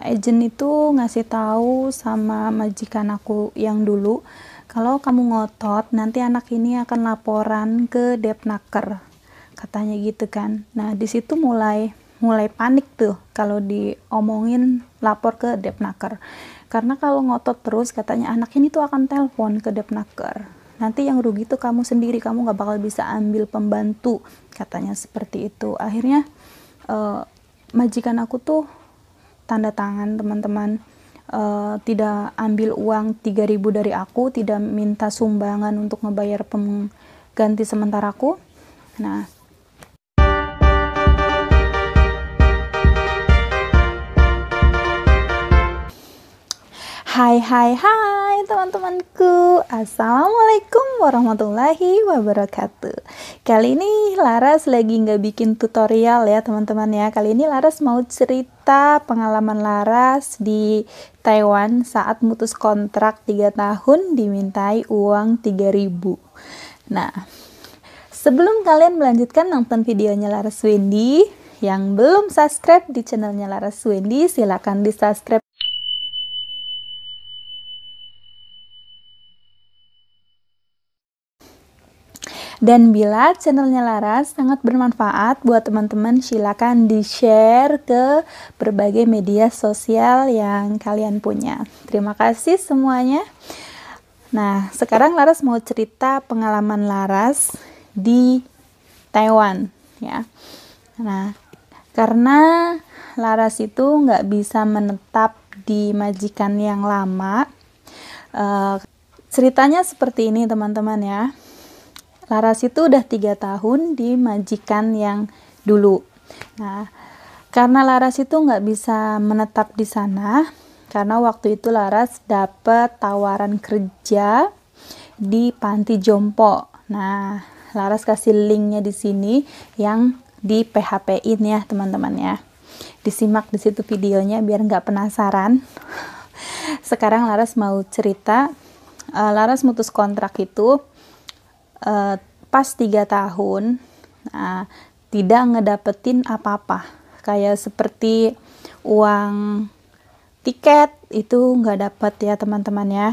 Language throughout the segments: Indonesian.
Agent itu ngasih tahu sama majikan aku yang dulu, kalau kamu ngotot nanti anak ini akan laporan ke Depnaker, katanya gitu kan. Nah di situ mulai panik tuh kalau diomongin lapor ke Depnaker, karena kalau ngotot terus katanya anak ini tuh akan telepon ke Depnaker, nanti yang rugi tuh kamu sendiri, kamu nggak bakal bisa ambil pembantu, katanya seperti itu. Akhirnya majikan aku tuh tanda tangan, teman-teman, tidak ambil uang 3.000 dari aku, tidak minta sumbangan untuk ngebayar pengganti sementara aku. Nah hai teman-temanku, assalamualaikum warahmatullahi wabarakatuh. Kali ini Laras lagi nggak bikin tutorial ya teman-teman ya. Kali ini Laras mau cerita pengalaman Laras di Taiwan saat mutus kontrak 3 tahun dimintai uang 3.000. Nah sebelum kalian melanjutkan nonton videonya Laras Wendy, yang belum subscribe di channelnya Laras Wendy, silahkan di subscribe. Dan bila channelnya Laras sangat bermanfaat buat teman-teman, silakan di-share ke berbagai media sosial yang kalian punya. Terima kasih semuanya. Nah, sekarang Laras mau cerita pengalaman Laras di Taiwan ya. Nah, karena Laras itu nggak bisa menetap di majikan yang lama, ceritanya seperti ini teman-teman ya. Laras itu udah 3 tahun di majikan yang dulu. Nah, karena Laras itu nggak bisa menetap di sana, karena waktu itu Laras dapet tawaran kerja di panti jompo. Nah, Laras kasih linknya di sini yang di PHP-in ya teman-teman ya. Disimak di situ videonya biar nggak penasaran. Sekarang Laras mau cerita, Laras mutus kontrak itu pas 3 tahun, tidak ngedapetin apa-apa, kayak seperti uang tiket itu nggak dapet ya teman-teman ya.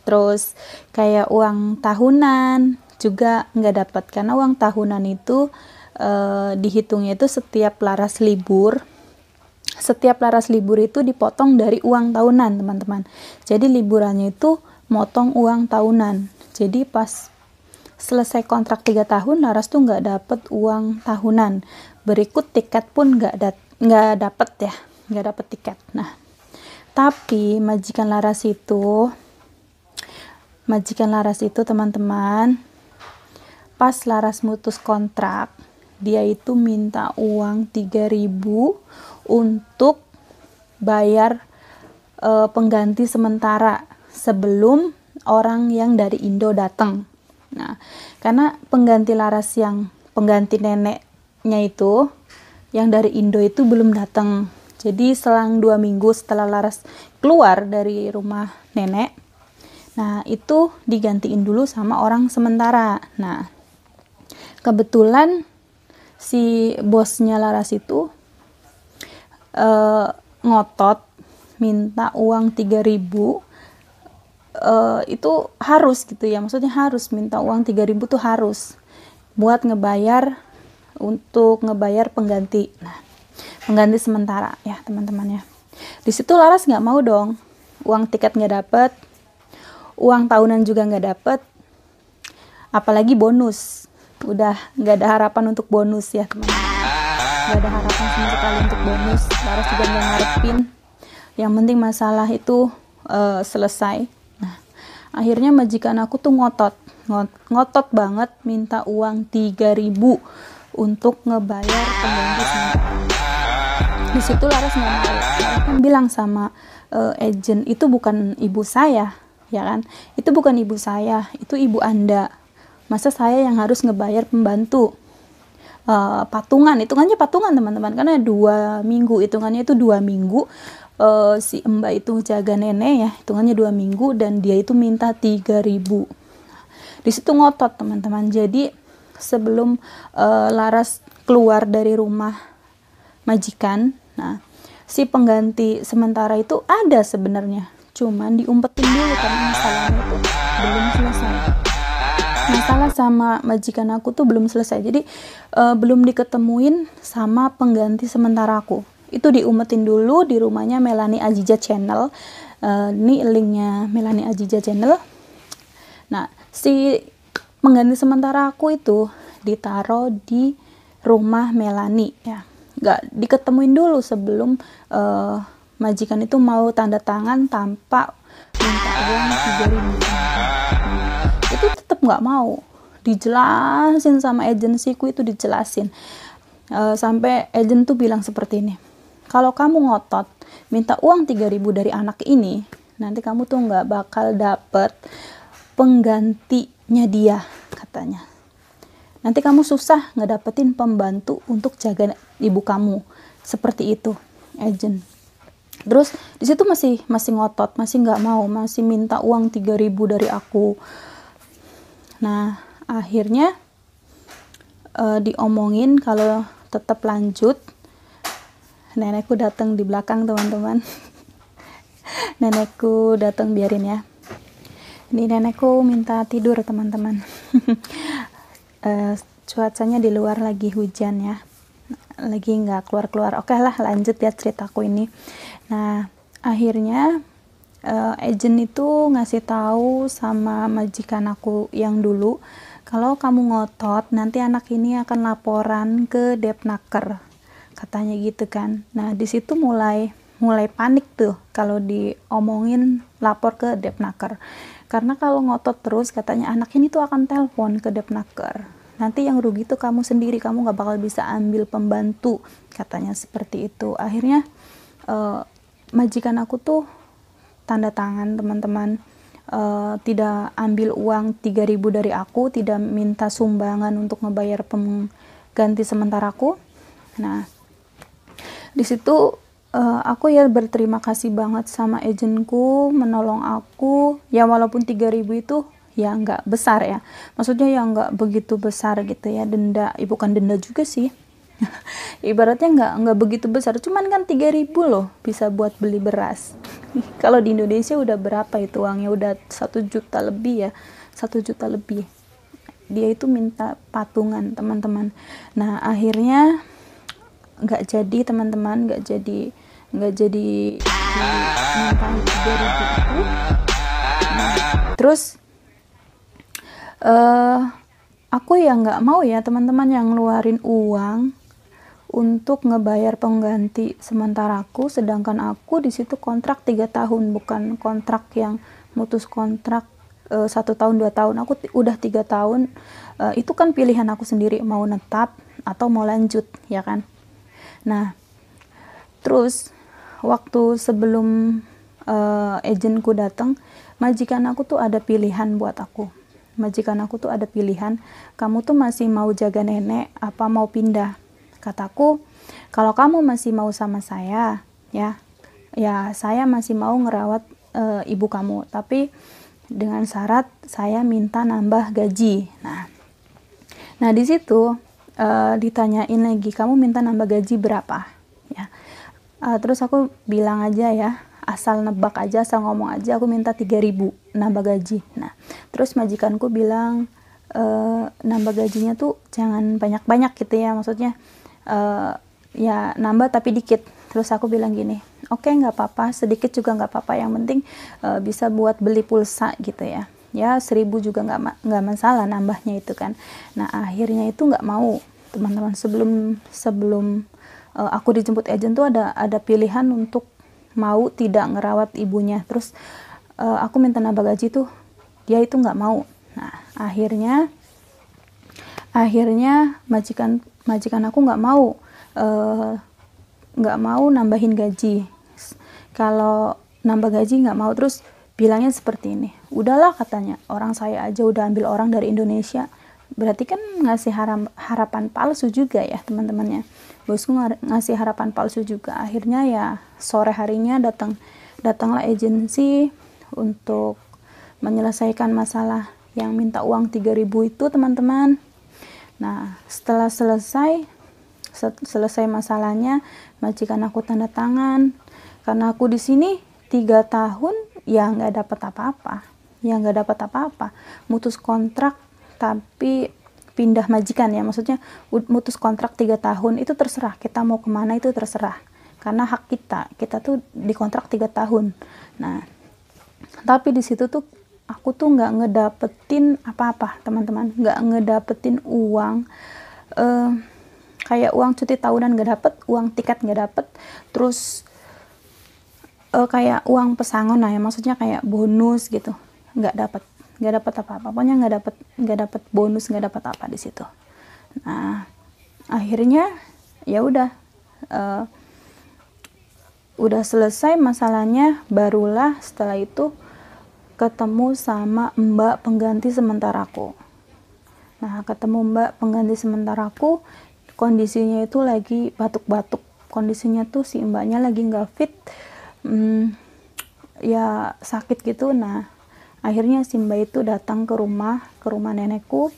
Terus kayak uang tahunan juga nggak dapet, karena uang tahunan itu dihitungnya itu setiap Laras libur. Setiap Laras libur itu dipotong dari uang tahunan teman-teman. Jadi liburannya itu motong uang tahunan. Jadi pas selesai kontrak 3 tahun, Laras tuh nggak dapet uang tahunan. Berikut tiket pun nggak dapet ya, nggak dapet tiket. Nah, tapi majikan Laras itu teman-teman, pas Laras mutus kontrak, dia itu minta uang 3.000 untuk bayar pengganti sementara sebelum orang yang dari Indo datang. Nah, karena pengganti Laras yang pengganti neneknya itu yang dari Indo itu belum datang. Jadi selang 2 minggu setelah Laras keluar dari rumah nenek, nah itu digantiin dulu sama orang sementara. Nah, kebetulan si bosnya Laras itu ngotot minta uang 3.000. Itu harus gitu ya, maksudnya harus minta uang 3.000 tuh harus buat untuk ngebayar pengganti. Nah, pengganti sementara ya teman-teman ya. Di situ Laras nggak mau dong, uang tiket nggak dapet, uang tahunan juga nggak dapet, apalagi bonus. Udah nggak ada harapan untuk bonus ya teman-teman, nggak ada harapan sama sekali untuk bonus. Laras juga nggak ngarepin, yang penting masalah itu selesai. Akhirnya majikan aku tuh ngotot banget minta uang 3.000 untuk ngebayar pengganti sementara. Di situ Laras nggak mau. Laras kan bilang sama agent, itu bukan ibu saya ya kan, itu bukan ibu saya, itu ibu Anda, masa saya yang harus ngebayar pembantu? Patungan, hitungannya patungan teman-teman, karena 2 minggu, hitungannya itu 2 minggu. Si Mbak itu jaga nenek ya, hitungannya 2 minggu, dan dia itu minta 3.000. Di situ ngotot teman-teman. Jadi sebelum Laras keluar dari rumah majikan, nah si pengganti sementara itu ada sebenarnya, cuman diumpetin dulu karena masalahnya itu belum selesai. Masalah sama majikan aku tuh belum selesai, jadi belum diketemuin sama pengganti sementara aku. Itu diumpetin dulu di rumahnya Melanie Aziza Channel. Ini linknya Melanie Aziza Channel. Nah, si pengganti sementara aku itu ditaruh di rumah Melanie ya, nggak diketemuin dulu sebelum majikan itu mau tanda tangan tanpa minta uang 3.000. Itu tetap nggak mau, dijelasin sama agensiku, itu dijelasin sampai agen tuh bilang seperti ini, kalau kamu ngotot minta uang 3.000 dari anak ini, nanti kamu tuh nggak bakal dapet penggantinya dia, katanya. Nanti kamu susah ngedapetin pembantu untuk jaga ibu kamu, seperti itu agent. Terus di situ masih ngotot, masih nggak mau, masih minta uang 3.000 dari aku. Nah, akhirnya diomongin kalau tetap lanjut. Nenekku datang di belakang, teman-teman. Nenekku datang, biarin ya. Ini nenekku minta tidur, teman-teman. Cuacanya di luar lagi hujan ya, lagi nggak keluar-keluar. Oke lah, lanjut ya ceritaku ini. Nah, akhirnya agent itu ngasih tahu sama majikan aku yang dulu, kalau kamu ngotot nanti anak ini akan laporan ke Depnaker, katanya gitu kan. Nah, di situ mulai panik tuh kalau diomongin lapor ke Depnaker, karena kalau ngotot terus katanya anak ini tuh akan telepon ke Depnaker, nanti yang rugi tuh kamu sendiri, kamu nggak bakal bisa ambil pembantu, katanya seperti itu. Akhirnya majikan aku tuh tanda tangan, teman-teman, tidak ambil uang 3.000 dari aku, tidak minta sumbangan untuk ngebayar pengganti sementara aku. Nah, di situ aku ya berterima kasih banget sama agenku, menolong aku ya, walaupun 3.000 itu ya nggak besar ya, maksudnya ya nggak begitu besar gitu ya, denda, bukan denda juga sih. Ibaratnya nggak begitu besar, cuman kan 3.000 loh bisa buat beli beras. Kalau di Indonesia udah berapa itu uangnya, udah 1 juta lebih ya, 1 juta lebih. Dia itu minta patungan, teman-teman. Nah, akhirnya nggak jadi, teman-teman, nggak jadi minta 3.000 itu. Nah, terus aku ya nggak mau ya, teman-teman, yang ngeluarin uang untuk ngebayar pengganti sementara aku, sedangkan aku di situ kontrak 3 tahun, bukan kontrak yang mutus kontrak 1 tahun 2 tahun. Aku udah 3 tahun. Itu kan pilihan aku sendiri mau netap atau mau lanjut, ya kan. Nah, terus waktu sebelum agenku datang, majikan aku tuh ada pilihan buat aku. Majikan aku tuh ada pilihan, kamu tuh masih mau jaga nenek apa mau pindah. Kataku, kalau kamu masih mau sama saya, ya saya masih mau ngerawat ibu kamu, tapi dengan syarat saya minta nambah gaji. Nah di situ ditanyain lagi, kamu minta nambah gaji berapa? Ya, terus aku bilang aja ya, asal nebak aja, asal ngomong aja, aku minta 3.000 nambah gaji. Nah, terus majikanku bilang nambah gajinya tuh jangan banyak-banyak gitu ya, maksudnya ya nambah tapi dikit. Terus aku bilang gini, oke, nggak apa-apa, sedikit juga nggak apa-apa, yang penting bisa buat beli pulsa gitu ya. Ya 1.000 juga nggak masalah nambahnya itu kan. Nah, akhirnya itu nggak mau, teman-teman. Sebelum aku dijemput agent tuh ada pilihan untuk mau tidak ngerawat ibunya. Terus aku minta nambah gaji tuh, dia itu nggak mau. Nah, akhirnya majikan aku nggak mau nambahin gaji. Kalau nambah gaji nggak mau, terus bilangnya seperti ini, udahlah, katanya, orang saya aja udah ambil orang dari Indonesia, berarti kan ngasih harapan palsu juga ya, teman-temannya. Bosku ngasih harapan palsu juga. Akhirnya ya sore harinya datanglah agensi untuk menyelesaikan masalah yang minta uang 3.000 itu, teman-teman. Nah, setelah selesai selesai masalahnya, majikan aku tanda tangan. Karena aku di sini 3 tahun ya nggak dapat apa-apa, mutus kontrak tapi pindah majikan ya, maksudnya mutus kontrak 3 tahun itu terserah, kita mau kemana itu terserah, karena hak kita tuh dikontrak 3 tahun. Nah, tapi di situ tuh aku tuh nggak ngedapetin apa-apa teman-teman, nggak ngedapetin uang, kayak uang cuti tahunan nggak dapet, uang tiket nggak dapet, terus kayak uang pesangon lah ya, maksudnya kayak bonus gitu, nggak dapet apa-apa, pokoknya nggak dapet bonus, nggak dapet apa di situ. Nah, akhirnya ya udah selesai masalahnya, barulah setelah itu ketemu sama mbak pengganti sementaraku. Nah, ketemu mbak pengganti sementaraku, kondisinya itu lagi batuk-batuk, kondisinya tuh si mbaknya lagi nggak fit, ya sakit gitu. Nah, akhirnya si mbak itu datang ke rumah nenekku,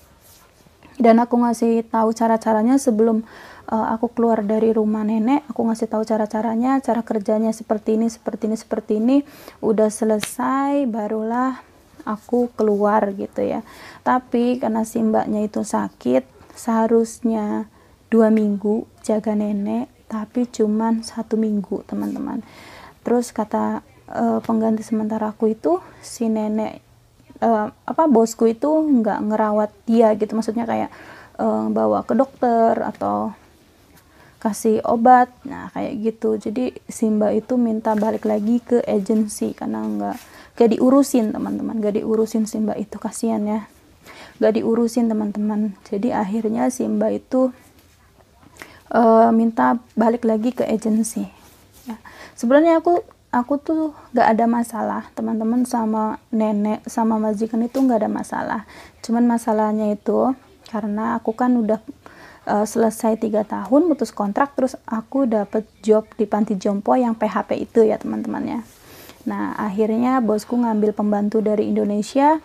dan aku ngasih tahu cara-caranya sebelum aku keluar dari rumah nenek. Aku ngasih tahu cara-caranya, cara kerjanya seperti ini. Udah selesai, barulah aku keluar gitu ya. Tapi karena si mbaknya itu sakit, seharusnya 2 minggu jaga nenek, tapi cuman 1 minggu teman-teman. Terus kata pengganti sementara aku itu, si nenek bosku itu nggak ngerawat dia gitu, maksudnya kayak bawa ke dokter atau kasih obat, nah kayak gitu. Jadi si mbak itu minta balik lagi ke agensi karena gak diurusin teman-teman, gak diurusin si mbak itu, kasihan ya, gak diurusin teman-teman. Jadi akhirnya si mbak itu minta balik lagi ke agensi ya. Sebenarnya aku tuh gak ada masalah teman-teman, sama nenek sama majikan itu gak ada masalah. Cuman masalahnya itu karena aku kan udah selesai 3 tahun putus kontrak, terus aku dapet job di panti jompo yang PHP itu ya teman-teman ya. Nah, akhirnya bosku ngambil pembantu dari Indonesia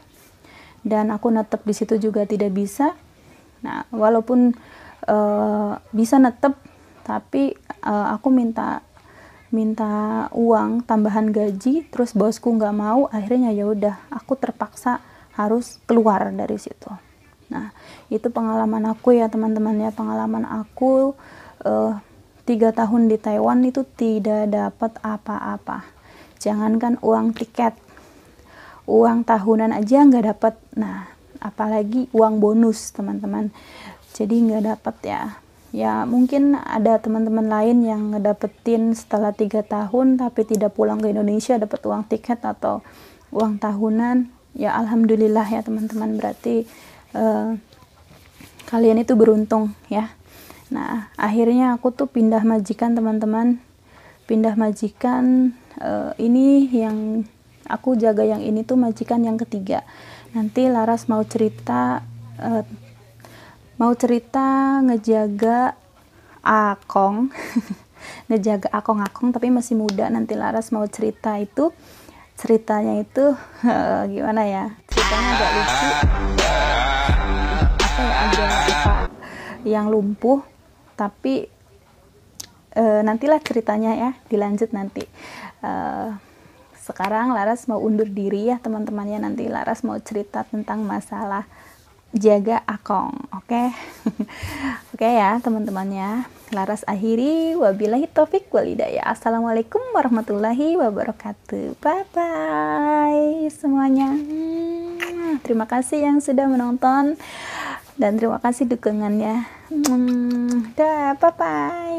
dan aku netep di situ juga tidak bisa. Nah, walaupun bisa netep, tapi aku minta uang tambahan gaji, terus bosku nggak mau. Akhirnya ya udah, aku terpaksa harus keluar dari situ. Nah, itu pengalaman aku ya teman-teman ya, pengalaman aku 3 tahun di Taiwan itu tidak dapat apa-apa. Jangankan uang tiket, uang tahunan aja nggak dapat. Nah, apalagi uang bonus teman-teman. Jadi nggak dapat ya. Ya mungkin ada teman-teman lain yang ngedapetin setelah 3 tahun tapi tidak pulang ke Indonesia, dapat uang tiket atau uang tahunan. Ya alhamdulillah ya teman-teman, berarti kalian itu beruntung ya. Nah, akhirnya aku tuh pindah majikan teman-teman, pindah majikan. Ini yang aku jaga, yang ini tuh majikan yang ketiga. Nanti Laras mau cerita ngejaga akong ngejaga akong tapi masih muda. Nanti Laras mau cerita itu, ceritanya itu gimana ya, ceritanya agak lucu, ada yang lumpuh, tapi nantilah ceritanya ya, dilanjut nanti. Sekarang Laras mau undur diri ya teman-temannya, nanti Laras mau cerita tentang masalah jaga akong, oke? Oke ya teman-temannya, Laras akhiri, wabillahi taufik wal hidayah. Assalamualaikum warahmatullahi wabarakatuh. Bye bye semuanya. Terima kasih yang sudah menonton dan terima kasih dukungannya. Dah, bye bye.